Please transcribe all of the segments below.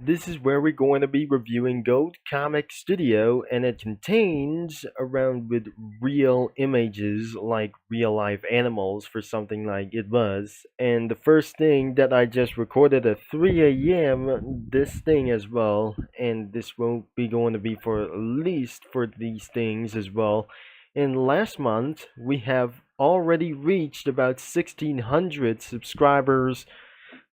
This is where we're going to be reviewing Goat Comic Studio, and it contains around with real images like real life animals for something like it was. And the first thing that I just recorded at 3 a.m., this thing as well, and this won't be going to be for at least for these things as well. And last month, we have already reached about 1,600 subscribers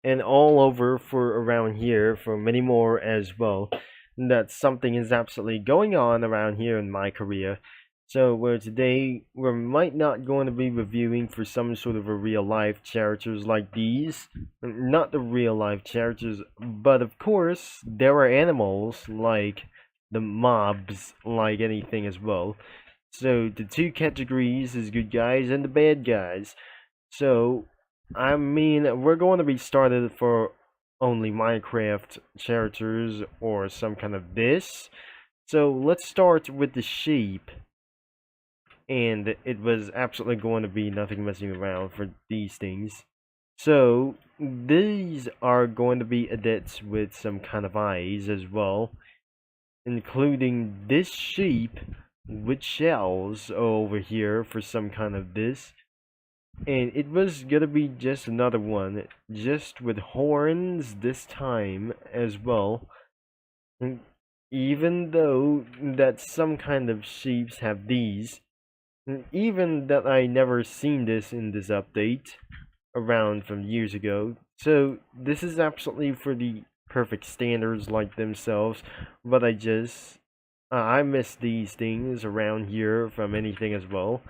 and all over for around here for many more as well. That something is absolutely going on around here in my career. So where today we might not going to be reviewing for some sort of a real life characters like these. Not the real life characters, but of course there are animals like the mobs, like anything as well. So the two categories is good guys and the bad guys. So I mean, we're going to be started for only Minecraft characters or some kind of this. So let's start with the sheep. And it was absolutely going to be nothing messing around for these things. So these are going to be adepts with some kind of eyes as well, including this sheep with shells over here for some kind of this. And it was gonna be just another one, just with horns this time as well. And even though that some kind of sheeps have these, and even that I never seen this in this update around from years ago. So this is absolutely for the perfect standards like themselves, but I miss these things around here from anything as well.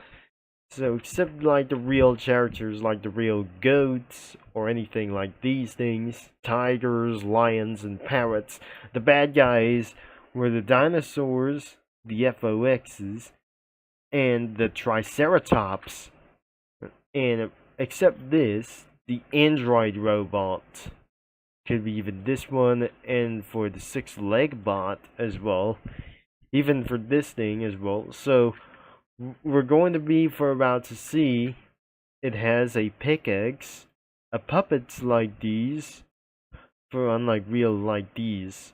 So, except like the real characters, like the real goats, or anything like these things, tigers, lions, and parrots, the bad guys were the dinosaurs, the FOXs, and the Triceratops. And except this, the android robot. Could be even this one, and for the six-leg bot as well. Even for this thing as well. So, we're going to be for about to see it has a pickaxe, a puppets like these, for unlike real like these,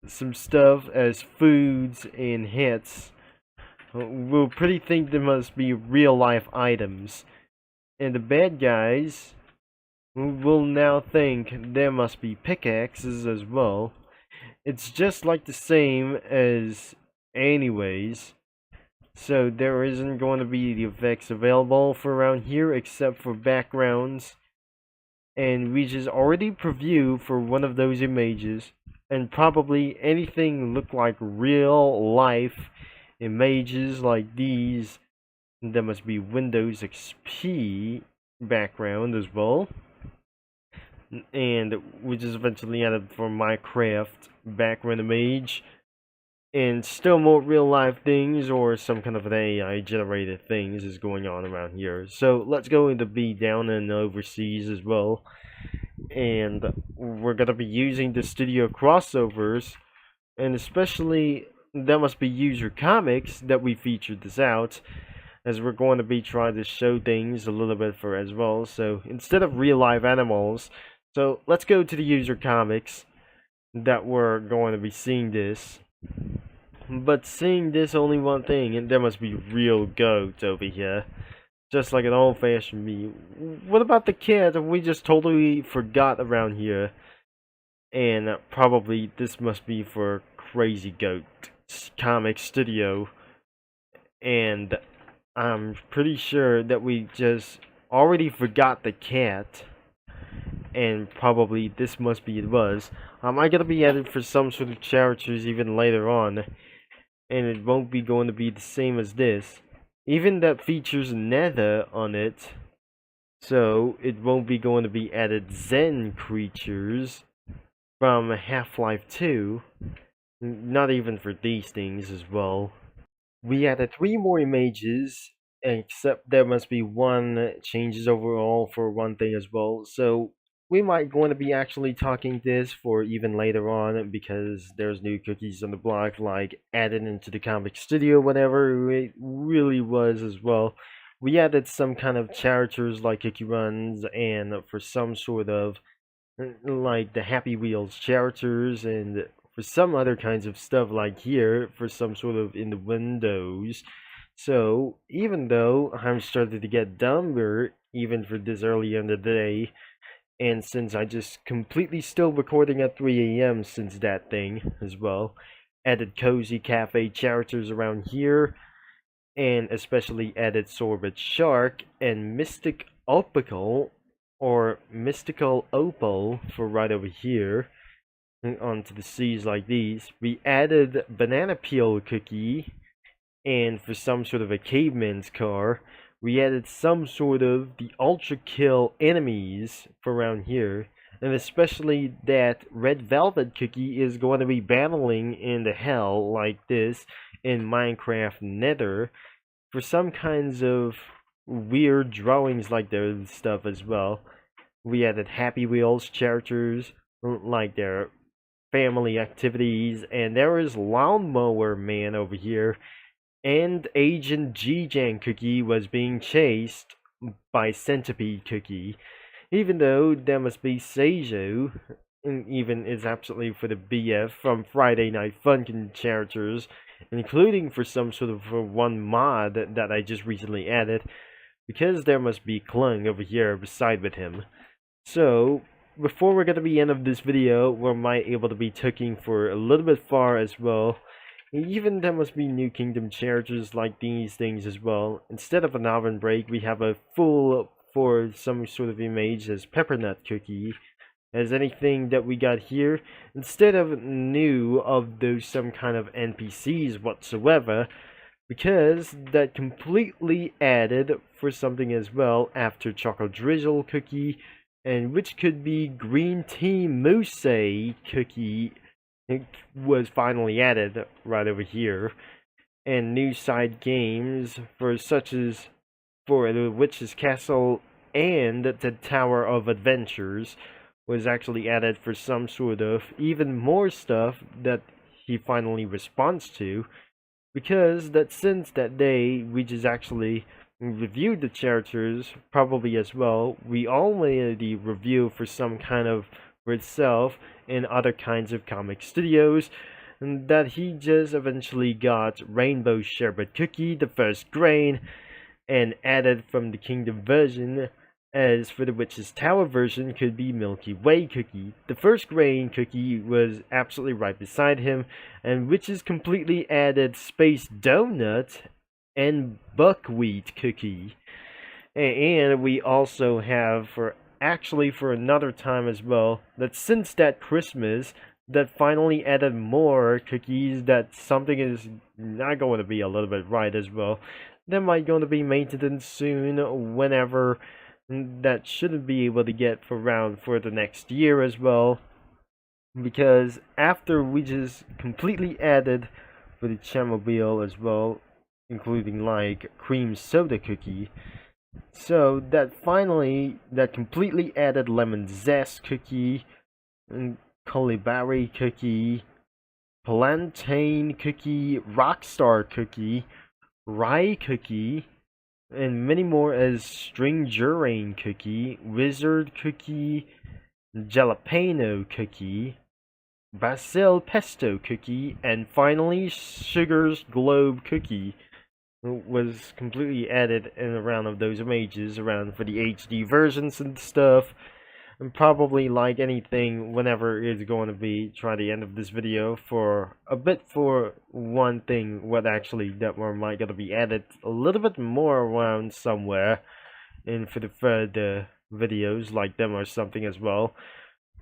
some stuff as foods and hits. We'll pretty think they must be real life items, and the bad guys will now think there must be pickaxes as well. It's just like the same as anyways. So there isn't going to be the effects available for around here except for backgrounds, and we just already preview for one of those images, and probably anything look like real life images like these. There must be Windows XP background as well, and we just eventually added for Minecraft background image, and still more real life things or some kind of an AI generated things is going on around here. So let's go into B down and overseas as well. And we're gonna be using the studio crossovers, and especially that must be user comics that we featured this out, as we're going to be trying to show things a little bit for as well. So instead of real life animals, so let's go to the user comics that we're going to be seeing this. But seeing this only one thing, and there must be real goats over here. Just like an old-fashioned me. What about the cat? We just totally forgot around here. And probably this must be for Crazy Goat Comic Studio. And I'm pretty sure that we just already forgot the cat. And probably this must be it was. I gotta be added for some sort of characters even later on, and it won't be going to be the same as this. Even that features nether on it, so it won't be going to be added Zen creatures from Half-Life 2. Not even for these things as well. We added 3 more images, except there must be one changes overall for one thing as well. So we might going to be actually talking this for even later on, because there's new cookies on the block, like added into the comic studio, whatever it really was as well. We added some kind of characters like cookie runs, and for some sort of like the Happy Wheels characters, and for some other kinds of stuff like here for some sort of in the windows. So even though I'm starting to get dumber even for this early in the day, and since I just completely still recording at 3 a.m. since that thing as well, added cozy cafe characters around here, and especially added Sorbet Shark and Mystic Opal, or Mystical Opal for right over here, onto the C's like these. We added Banana Peel Cookie, and for some sort of a caveman's car, we added some sort of the Ultra Kill enemies for around here. And especially that Red Velvet Cookie is going to be battling in the hell like this in Minecraft Nether for some kinds of weird drawings like their stuff as well. We added Happy Wheels characters, like their family activities, and there is Lawnmower Man over here, and Agent G-Jan Cookie was being chased by Centipede Cookie, even though there must be Seijo, and even is absolutely for the BF from Friday Night Funkin' characters, including for some sort of one mod that I just recently added, because there must be Klung over here beside with him. So, before we're gonna be end of this video, we might able to be taking for a little bit far as well. Even there must be New Kingdom characters like these things as well. Instead of an oven break, we have a full for some sort of image as Peppernut Cookie. As anything that we got here, instead of new of those some kind of NPCs whatsoever, because that completely added for something as well after Chocolate Drizzle Cookie, and which could be Green Tea Mousse Cookie. It was finally added right over here, and new side games for such as for the Witch's Castle and the Tower of Adventures was actually added for some sort of even more stuff that he finally responds to, because that since that day we just actually reviewed the characters probably as well, we all made the review for some kind of for itself and other kinds of comic studios, and that he just eventually got Rainbow Sherbet Cookie, the first grain, and added from the Kingdom version. As for the Witch's Tower version, could be Milky Way Cookie. The first grain cookie was absolutely right beside him, and Witch's completely added Space Donut and Buckwheat Cookie. And we also have for actually for another time as well, that since that Christmas, that finally added more cookies, that something is not going to be a little bit right as well. There might going to be maintenance soon, whenever that shouldn't be able to get for around for the next year as well, because after we just completely added for the Chamomile as well, including like cream soda cookie, so that finally that completely added lemon zest cookie and Colibari cookie, plantain cookie, rockstar cookie, rye cookie, and many more as string gerane cookie, wizard cookie, jalapeno cookie, basil pesto cookie, and finally sugar's globe cookie was completely added in around of those images around for the HD versions and stuff. And probably like anything, whenever it's going to be try the end of this video for a bit for one thing what actually that one might gonna be added a little bit more around somewhere and for the further videos like them or something as well.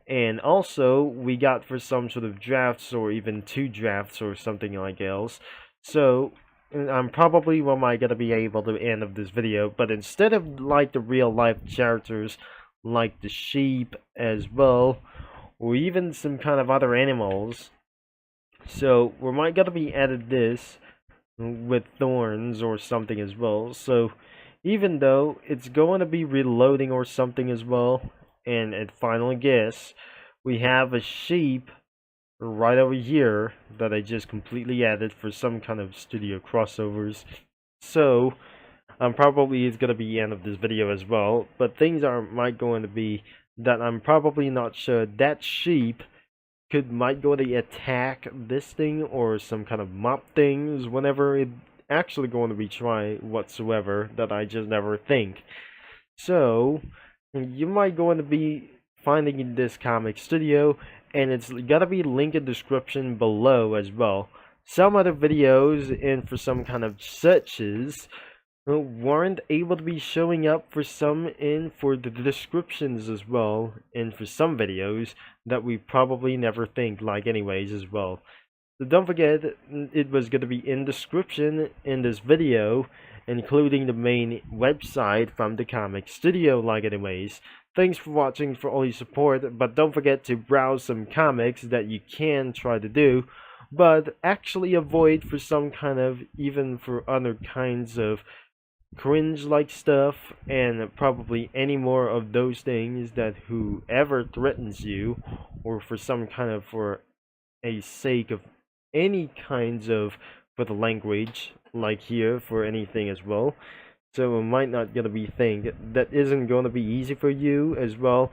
And also we got for some sort of drafts or even 2 drafts or something like else. So I'm probably what am I gonna be able to end of this video, but instead of like the real life characters like the sheep as well, or even some kind of other animals. So we might gotta be added this with thorns or something as well. So even though it's going to be reloading or something as well, and at final guess, we have a sheep right over here that I just completely added for some kind of studio crossovers. So probably is going to be the end of this video as well, but things might going to be that I'm probably not sure that sheep might go to attack this thing or some kind of mob things whenever it actually going to be try whatsoever that I just never think. So you might going to be finding in this comic studio, and it's gotta be linked in the description below as well. Some other videos and for some kind of searches weren't able to be showing up for some in for the descriptions as well, and for some videos that we probably never think like anyways as well. So don't forget, it was going to be in description in this video, including the main website from the comic studio like anyways. Thanks for watching, for all your support, but don't forget to browse some comics that you can try to do, but actually avoid for some kind of, even for other kinds of cringe like stuff, and probably any more of those things that whoever threatens you, or for some kind of for a sake of any kinds of for the language like here for anything as well. So it might not gonna be thing that isn't gonna be easy for you as well.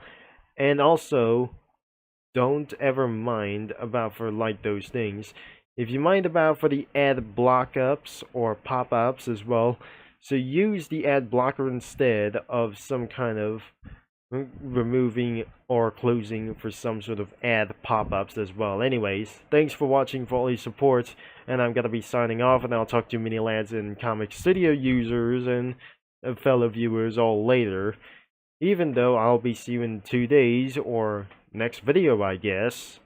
And also don't ever mind about for like those things. If you mind about for the ad block ups or pop-ups as well, so use the ad blocker instead of some kind of removing or closing for some sort of ad pop-ups as well. Anyways, thanks for watching, for all your support, and I'm gonna be signing off, and I'll talk to mini lads and comic studio users and fellow viewers all later, even though I'll be seeing you in 2 days or next video, I guess.